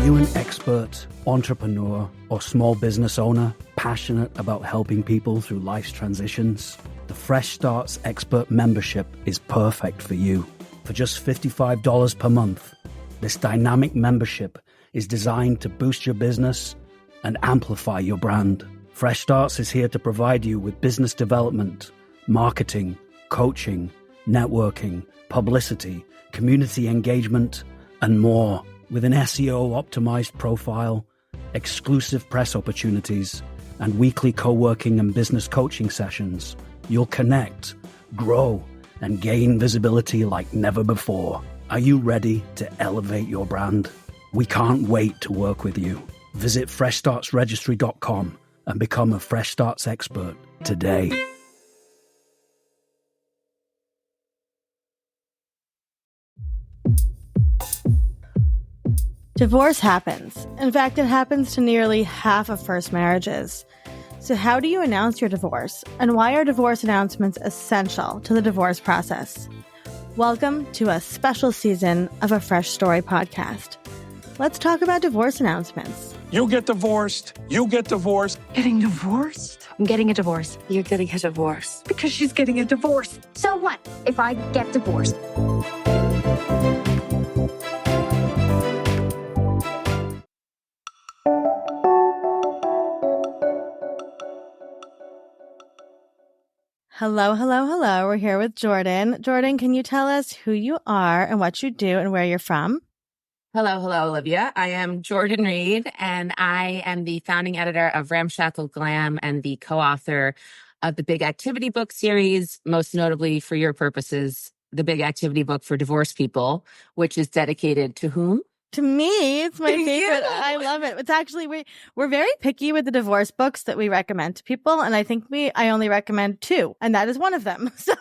you an expert, entrepreneur, or small business owner passionate about helping people through life's transitions? The Fresh Starts Expert membership is perfect for you. For just $55 per month, this dynamic membership is designed to boost your business and amplify your brand. Fresh Starts is here to provide you with business development, marketing, coaching, networking, publicity, community engagement, and more. With an SEO-optimized profile, exclusive press opportunities, and weekly co-working and business coaching sessions, you'll connect, grow, and gain visibility like never before. Are you ready to elevate your brand? We can't wait to work with you. Visit freshstartsregistry.com and become a Fresh Starts expert today. Divorce happens. In fact, it happens to nearly half of first marriages. So how do you announce your divorce? And why are divorce announcements essential to the divorce process? Welcome to a special season of a Fresh Story podcast. Let's talk about divorce announcements. You get divorced. You get divorced. Getting divorced? I'm getting a divorce. You're getting a divorce. Because she's getting a divorce. So what if I get divorced? Hello, hello, hello. We're here with Jordan. Jordan, can you tell us who you are and what you do and where you're from? Hello, Olivia. I am Jordan Reid, and I am the founding editor of Ramshackle Glam and the co-author of the Big Activity book series, most notably for your purposes, the Big Activity book for divorced people, which is dedicated to whom? To me, it's my favorite. I love it. It's actually, we're very picky with the divorce books that we recommend to people. And I think I only recommend 2, and that is one of them. So,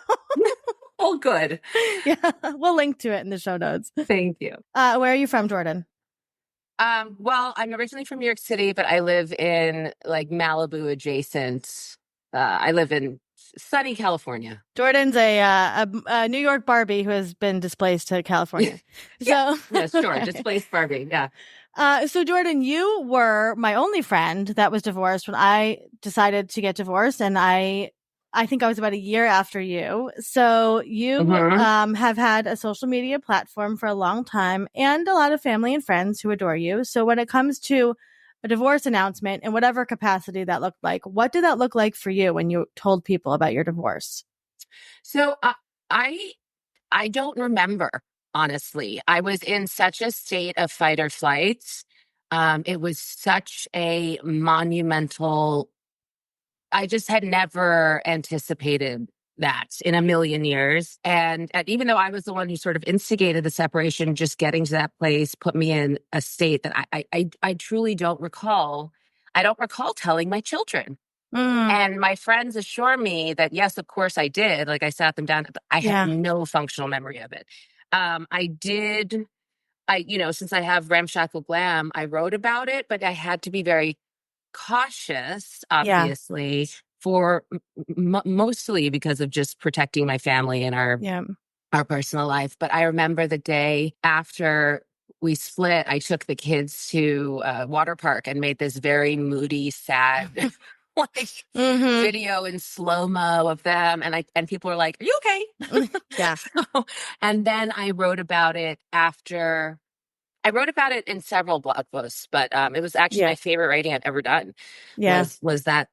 Oh, good. yeah, we'll link to it in the show notes. Thank you. Where are you from, Jordan? Well, I'm originally from New York City, but I live in like Malibu adjacent. I live in sunny California. Jordan's a New York Barbie who has been displaced to California. Yeah, sure. Displaced Barbie. Yeah. So Jordan, you were my only friend that was divorced when I decided to get divorced, and I think I was about a year after you. So you have had a social media platform for a long time and a lot of family and friends who adore you. So when it comes to a divorce announcement in whatever capacity that looked like, what did that look like for you when you told people about your divorce? So I don't remember, honestly. I was in such a state of fight or flight. It was such a monumental. I just had never anticipated that in a million years. And even though I was the one who sort of instigated the separation, just getting to that place put me in a state that I truly don't recall. I don't recall telling my children. And my friends assure me that, yes, of course I did. Like I sat them down, but I had no functional memory of it. Since I have Ramshackle Glam, I wrote about it, but I had to be very cautious, obviously, for mostly because of just protecting my family and our personal life. But I remember the day after we split, I took the kids to a water park and made this very moody, sad video in slow-mo of them. And people were like, "Are you okay?" Yeah. And then I wrote about it after. I wrote about it in several blog posts, but it was actually my favorite writing I've ever done. Was that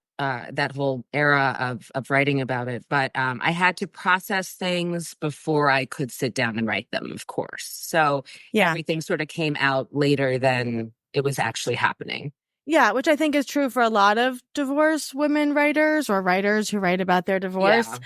whole era of writing about it. But I had to process things before I could sit down and write them, of course. So everything sort of came out later than it was actually happening. Yeah, which I think is true for a lot of divorced women writers or writers who write about their divorce. Yeah.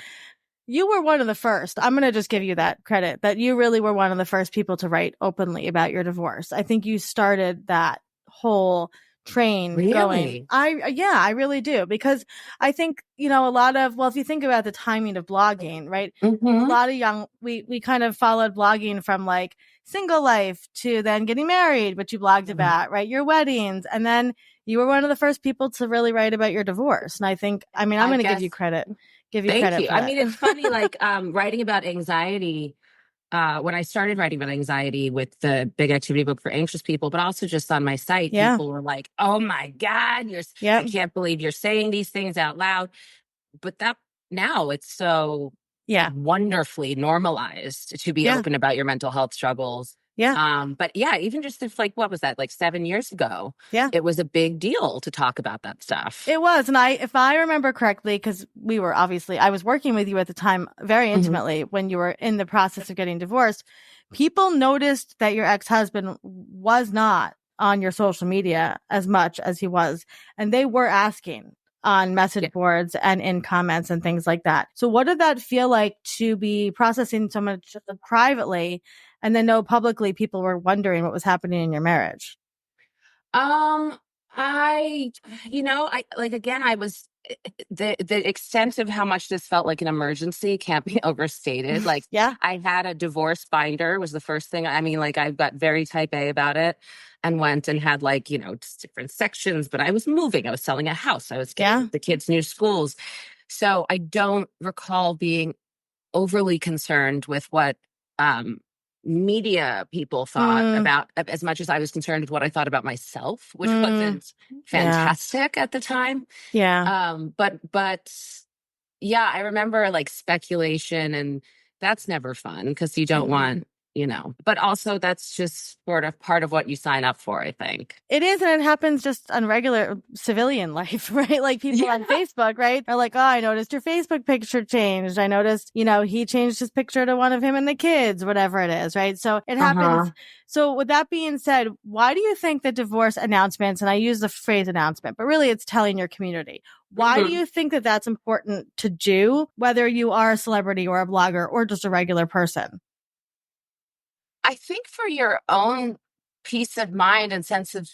You were one of the first. I'm going to just give you that credit, that you really were one of the first people to write openly about your divorce. I think you started that whole train going. I really do. Because I think, a lot of, if you think about the timing of blogging, right? A lot of we kind of followed blogging from like single life to then getting married, which you blogged about, right? Your weddings. And then you were one of the first people to really write about your divorce. And I think, I'm going to give you credit. Thank you. I mean, it's funny, like writing about anxiety when I started writing about anxiety with the big activity book for anxious people, but also just on my site, Yeah. people were like, "Oh my God, I can't believe you're saying these things out loud." But that now it's so wonderfully normalized to be open about your mental health struggles. Yeah. But yeah, even just if like, what was that, like 7 years ago? Yeah. It was a big deal to talk about that stuff. It was. And if I remember correctly, because I was working with you at the time very intimately when you were in the process of getting divorced, people noticed that your ex-husband was not on your social media as much as he was. And they were asking on message boards and in comments and things like that. So what did that feel like to be processing so much privately and then know publicly people were wondering what was happening in your marriage? I like, again, I was, the extent of how much this felt like an emergency can't be overstated. Like, I had a divorce binder was the first thing. I mean, like, I got very type A about it and went and had like, just different sections, but I was moving, I was selling a house, I was getting the kids new schools. So I don't recall being overly concerned with what, media people thought about, as much as I was concerned with what I thought about myself, which wasn't fantastic at the time. But yeah, I remember like speculation, and that's never fun because you don't want, but also that's just sort of part of what you sign up for, I think. It is, and it happens just on regular civilian life, right? Like people on Facebook, right, are like, "Oh, I noticed your Facebook picture changed. I noticed, he changed his picture to one of him and the kids," whatever it is, right? So it happens. So with that being said, why do you think that divorce announcements, and I use the phrase announcement, but really it's telling your community, why do you think that that's important to do, whether you are a celebrity or a blogger or just a regular person? I think for your own peace of mind and sense of,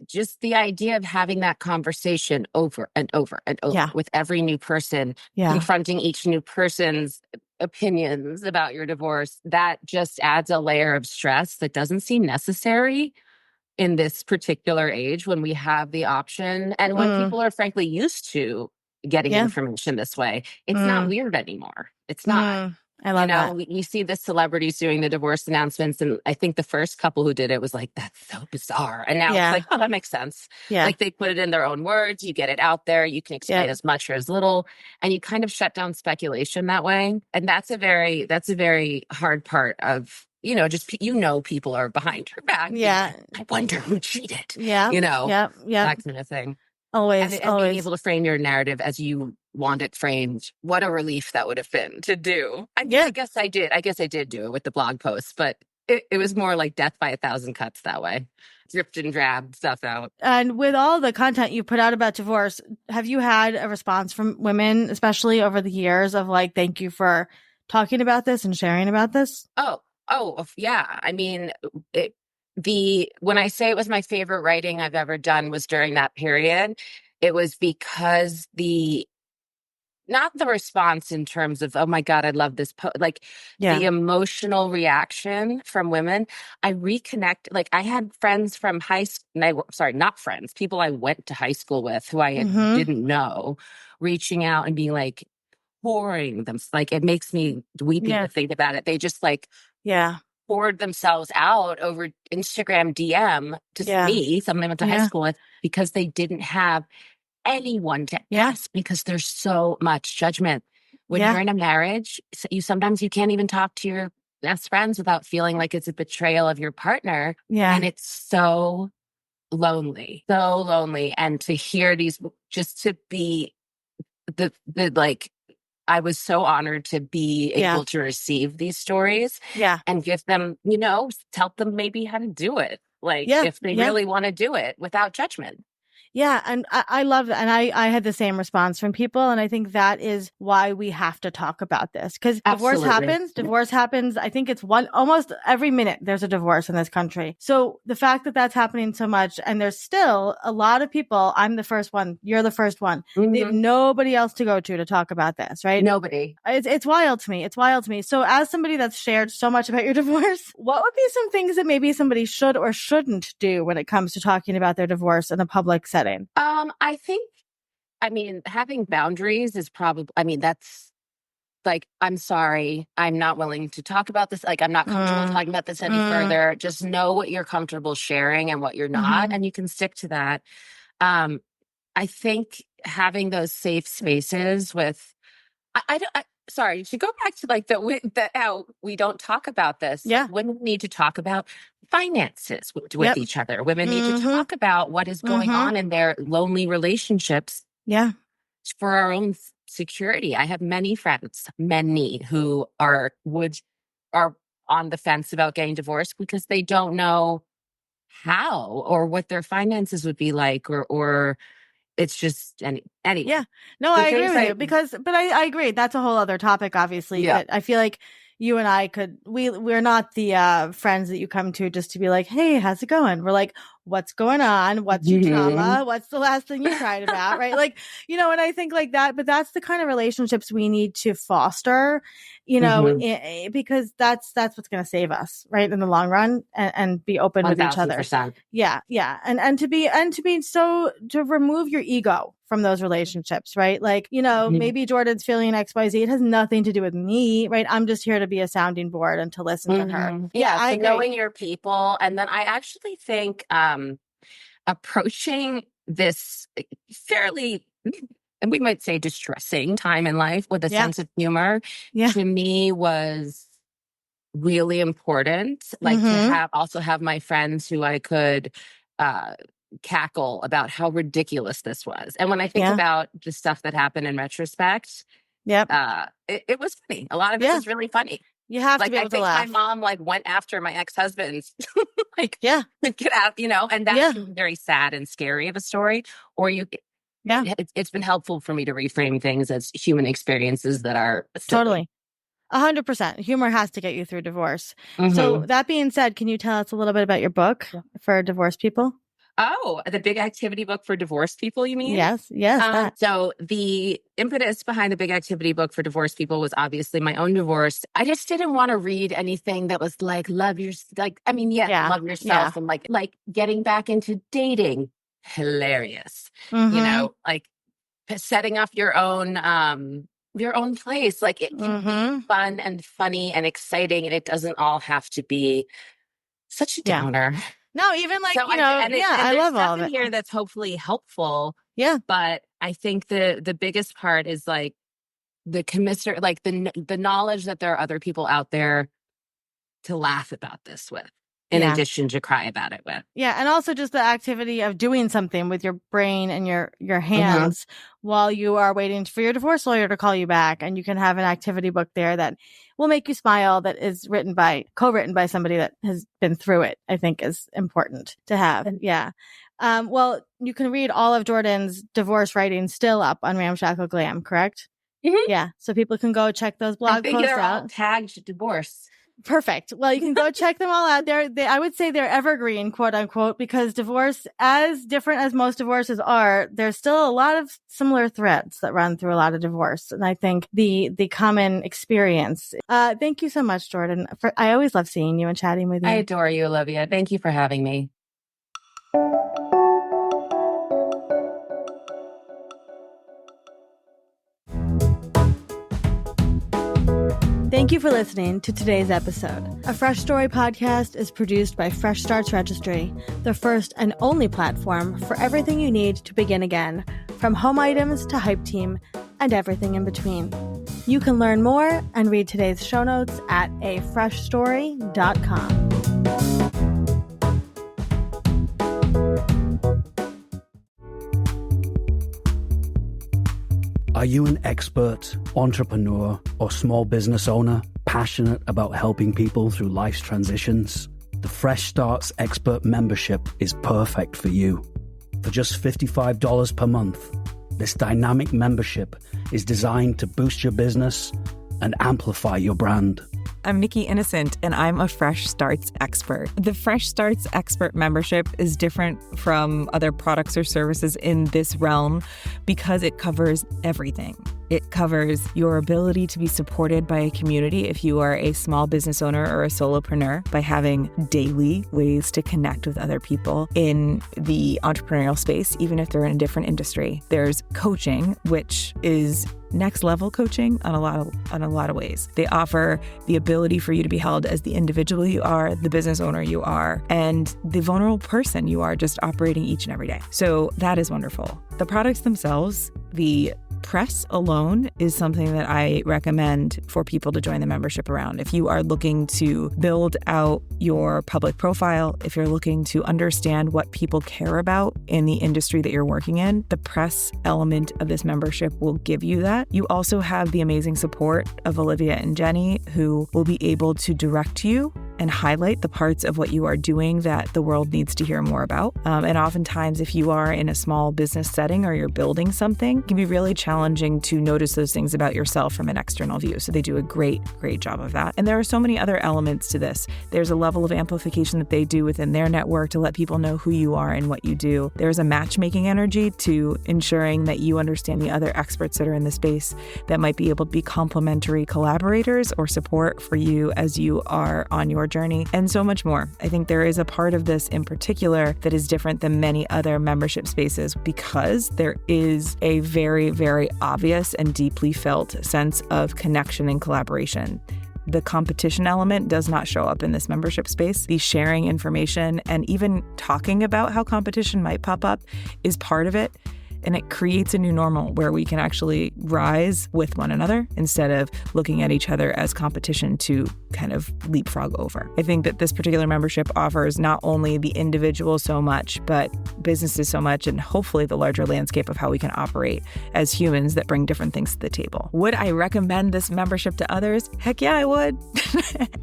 just the idea of having that conversation over and over and over with every new person, confronting each new person's opinions about your divorce, that just adds a layer of stress that doesn't seem necessary in this particular age when we have the option and when people are frankly used to getting information this way. It's not weird anymore. It's not. I love that. You see the celebrities doing the divorce announcements, and I think the first couple who did it was like, "That's so bizarre." And now it's like, "Oh, that makes sense." Like they put it in their own words. You get it out there. You can explain as much or as little, and you kind of shut down speculation that way. And that's a very hard part of, just, people are behind your back. Yeah. I wonder who cheated. Yeah. That kind of thing. Always. And being able to frame your narrative as you want it framed. What a relief that would have been to do. I guess I did. I guess I did do it with the blog posts, but it was more like death by 1,000 cuts that way. Dripped and dragged stuff out. And with all the content you put out about divorce, have you had a response from women, especially over the years, of like, "Thank you for talking about this and sharing about this"? Oh, yeah. I mean, when I say it was my favorite writing I've ever done was during that period, it was because not the response in terms of, "Oh my God, I love this," the emotional reaction from women. I I had friends from high school, not friends, people I went to high school with who I didn't know, reaching out and being like, pouring them. Like, it makes me weepy to think about it. They just poured themselves out over Instagram DM to me, someone I went to high school with, because they didn't have anyone to ask, because there's so much judgment. When you're in a marriage, sometimes you can't even talk to your best friends without feeling like it's a betrayal of your partner. And it's so lonely. And to hear these, just to be I was so honored to be able to receive these stories and give them, tell them maybe how to do it. If they really want to do it without judgment. Yeah. And I love that. And I had the same response from people. And I think that is why we have to talk about this, because divorce happens. I think it's almost every minute there's a divorce in this country. So the fact that that's happening so much, and there's still a lot of people, I'm the first one, you're the first one. They have nobody else to go to talk about this, right? Nobody. It's wild to me. It's wild to me. So as somebody that's shared so much about your divorce, what would be some things that maybe somebody should or shouldn't do when it comes to talking about their divorce in a public setting? I think, having boundaries is probably, that's like, I'm sorry, I'm not willing to talk about this. Like, I'm not comfortable talking about this any further. Just know what you're comfortable sharing and what you're not, and you can stick to that. I think having those safe spaces with, sorry, to go back to like how we don't talk about this. Yeah. Women need to talk about finances with each other. Women need to talk about what is going on in their lonely relationships. Yeah. For our own security. I have many friends, who are on the fence about getting divorced because they don't know how or what their finances would be like, or it's just anyway. Yeah. No, I agree with you but I agree. That's a whole other topic, obviously. Yeah. But I feel like you and I we're not the friends that you come to just to be like, hey, how's it going? We're like, what's going on? What's your trauma? What's the last thing you cried about? Right. Like, and I think like that, but that's the kind of relationships we need to foster, because that's what's going to save us, right, in the long run, and be open 1,000%. with each other. Yeah. Yeah. And to remove your ego from those relationships, right? Like, maybe Jordan's feeling XYZ. It has nothing to do with me, right? I'm just here to be a sounding board and to listen to her. Yeah, I agree. Knowing your people. And then I actually think approaching this fairly, and we might say distressing time in life with a sense of humor, to me was really important. Like to have my friends who I could cackle about how ridiculous this was. And when I think about the stuff that happened in retrospect, it was funny. A lot of it was really funny. You have to be able to laugh. My mom went after my ex-husband's get out, and that's very sad and scary of a story. Or it's been helpful for me to reframe things as human experiences that are silly. Totally. 100%. Humor has to get you through divorce. So that being said, can you tell us a little bit about your book for divorced people? Oh, the big activity book for divorced people, you mean? Yes. So the impetus behind the big activity book for divorced people was obviously my own divorce. I just didn't want to read anything that was like, love yourself, and like getting back into dating. Hilarious. Like setting up your own place. Like it can be fun and funny and exciting, and it doesn't all have to be such a downer. No, even like, I love all of it. Here that's hopefully helpful. Yeah. But I think the biggest part is like the like the knowledge that there are other people out there to laugh about this with, in addition to cry about it with. Yeah. And also just the activity of doing something with your brain and your hands while you are waiting for your divorce lawyer to call you back. And you can have an activity book there that will make you smile, that is co-written by somebody that has been through it, I think is important to have. Yeah. Well, you can read all of Jordan's divorce writing still up on Ramshackle Glam, correct? Yeah. So people can go check those blog posts they're out. All tagged divorce. Perfect. Well, you can go check them all out. I would say they're evergreen, quote unquote, because divorce, as different as most divorces are, there's still a lot of similar threads that run through a lot of divorce. And I think the common experience. Thank you so much, Jordan. I always love seeing you and chatting with you. I adore you, Olivia. Thank you for having me. Thank you for listening to today's episode. A Fresh Story podcast is produced by Fresh Starts Registry, the first and only platform for everything you need to begin again, from home items to Hype Team and everything in between. You can learn more and read today's show notes at afreshstory.com. Are you an expert, entrepreneur, or small business owner passionate about helping people through life's transitions? The Fresh Starts Expert membership is perfect for you. For just $55 per month, this dynamic membership is designed to boost your business and amplify your brand. I'm Nikki Innocent, and I'm a Fresh Starts expert. The Fresh Starts expert membership is different from other products or services in this realm because it covers everything. It covers your ability to be supported by a community if you are a small business owner or a solopreneur, by having daily ways to connect with other people in the entrepreneurial space, even if they're in a different industry. There's coaching, which is next level coaching on a lot of ways. They offer the ability for you to be held as the individual you are, the business owner you are, and the vulnerable person you are, just operating each and every day. So that is wonderful. The products themselves, the press alone is something that I recommend for people to join the membership around. If you are looking to build out your public profile, if you're looking to understand what people care about in the industry that you're working in, the press element of this membership will give you that. You also have the amazing support of Olivia and Jenny, who will be able to direct you and highlight the parts of what you are doing that the world needs to hear more about. And oftentimes, if you are in a small business setting or you're building something, it can be really challenging to notice those things about yourself from an external view. So they do a great job of that. And there are so many other elements to this. There's a level of amplification that they do within their network to let people know who you are and what you do. There's a matchmaking energy to ensuring that you understand the other experts that are in the space that might be able to be complementary collaborators or support for you as you are on your journey, and so much more. I think there is a part of this in particular that is different than many other membership spaces because there is a very, very obvious and deeply felt sense of connection and collaboration. The competition element does not show up in this membership space. The sharing information and even talking about how competition might pop up is part of it. And it creates a new normal where we can actually rise with one another instead of looking at each other as competition to kind of leapfrog over. I think that this particular membership offers not only the individual so much, but businesses so much, and hopefully the larger landscape of how we can operate as humans that bring different things to the table. Would I recommend this membership to others? Heck yeah, I would.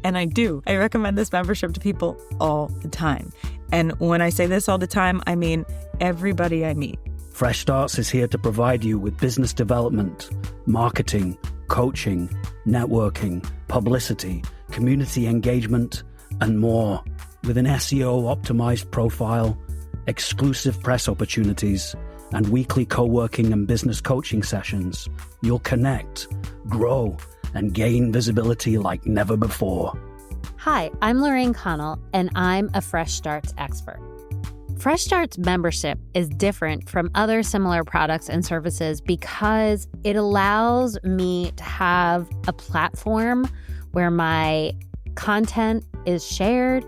And I do. I recommend this membership to people all the time. And when I say this all the time, I mean everybody I meet. Fresh Starts is here to provide you with business development, marketing, coaching, networking, publicity, community engagement, and more. With an SEO-optimized profile, exclusive press opportunities, and weekly co-working and business coaching sessions, you'll connect, grow, and gain visibility like never before. Hi, I'm Lorraine Connell, and I'm a Fresh Starts expert. Fresh Starts membership is different from other similar products and services because it allows me to have a platform where my content is shared.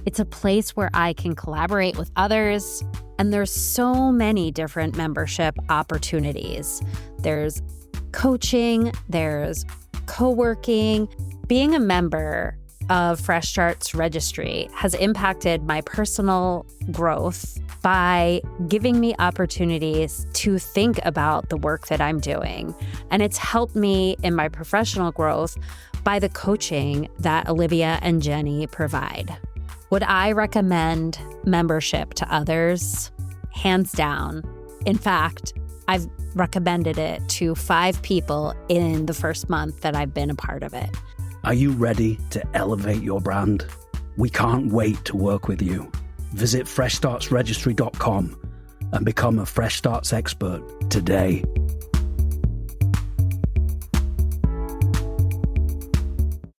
It's a place where I can collaborate with others. And there's so many different membership opportunities. There's coaching, there's co-working. Being a member of Fresh Starts Registry has impacted my personal growth by giving me opportunities to think about the work that I'm doing. And it's helped me in my professional growth by the coaching that Olivia and Jenny provide. Would I recommend membership to others? Hands down. In fact, I've recommended it to 5 people in the first month that I've been a part of it. Are you ready to elevate your brand? We can't wait to work with you. Visit freshstartsregistry.com and become a Fresh Starts expert today.